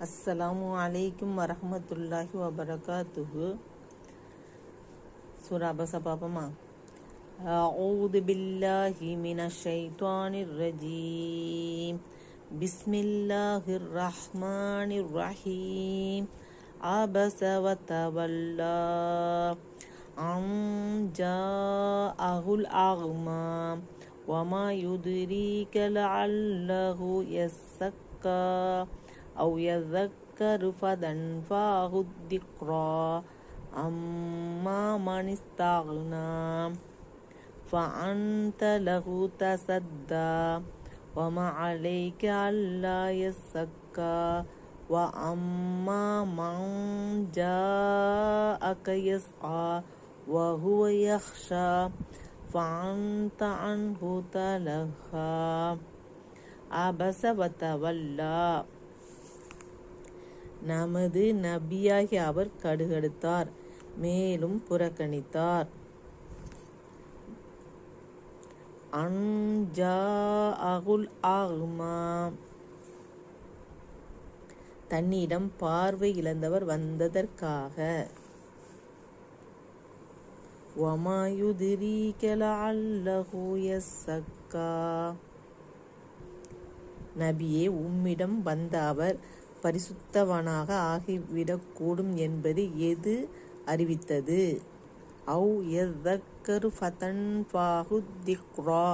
அஸ்ஸலாமு அலைக்கும் வரஹ்மத்துல்லாஹி வபரகாத்துஹு. சூரா அபஸா பாப்போமா? அஊது பில்லாஹி மினஷ் ஷைத்தானிர் ரஜீம். பிஸ்மில்லாஹிர் ரஹ்மானிர் ரஹீம். அபஸ வதவல்லா அன் ஜாஅஹுல் அஅ்மா வமா யுத்ரீக லஅல்லஹு யஸக்கா أو يذكر فتنفعه الذكرى أما من استغنى فأنت له تصدى وما عليك ألا يزكى وأما من جاءك يسعى وهو يخشى فأنت عنه تلهى عبس وتولى. நமது நபியாகி அவர் கடுகடுத்தார், மேலும் புறக்கணித்தார். அன்ஜாஅஹுல் அஅ்மா, தன்னிடம் பார்வை இழந்தவர் வந்ததற்காக. வமா யுத்ரீக லஅல்லஹு யஸக்கா, நபியே உம்மிடம் வந்த அவர் பரிசுத்தவனாக ஆகிவிடக்கூடும் என்பது எது அறிவித்தது? அவு யதக்கரு ஃபதன்ஃபாஹு திக்ரா,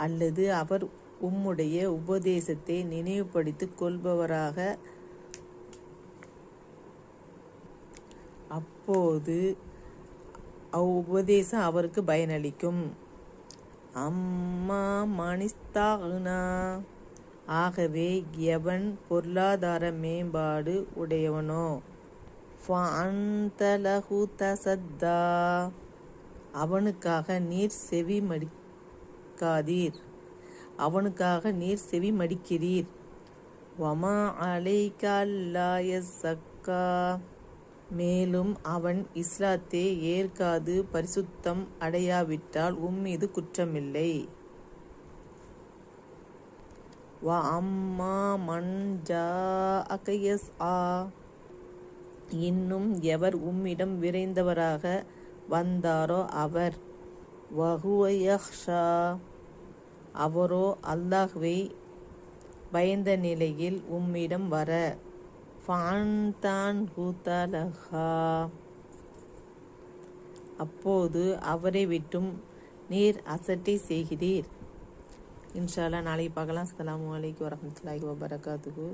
அல்லது அவர் உம்முடைய உபதேசத்தை நினைவுபடுத்திக் கொள்பவராக, அப்போது உபதேசம் அவருக்கு பயனளிக்கும். அம்மா மனிஸ்தாகுனா, ஆகவே எவன் பொருளாதார மேம்பாடு உடையவனோ, ஃபஅன்த லஹு தஸத்தா, அவனுக்காக நீர் செவி மடிக்கிறீர். வமா அலைக அல்லா யஸக்கா, மேலும் அவன் இஸ்லாத்தை ஏற்காது பரிசுத்தம் அடையாவிட்டால் உம்மீது குற்றமில்லை. வஅம்மா மன் ஜாஅக யஸ்ஆ, இன்னும் எவர் உம்மிடம் விரைந்தவராக வந்தாரோ அவர். வஹுவ யஹ்ஷா, அவரோ அல்லாஹ்வை பயந்த நிலையில் உம்மிடம் வர. ஃபஅன்த அன்ஹு தலஹா, அப்போது அவரை விட்டும் நீர் அசட்டை செய்கிறீர். இன்ஷா அல்லாஹ் நாளைக்கு பார்க்கலாம். அஸ்ஸலாமு அலைக்கும் வரஹ்மத்துல்லாஹி வபரகாத்துஹு.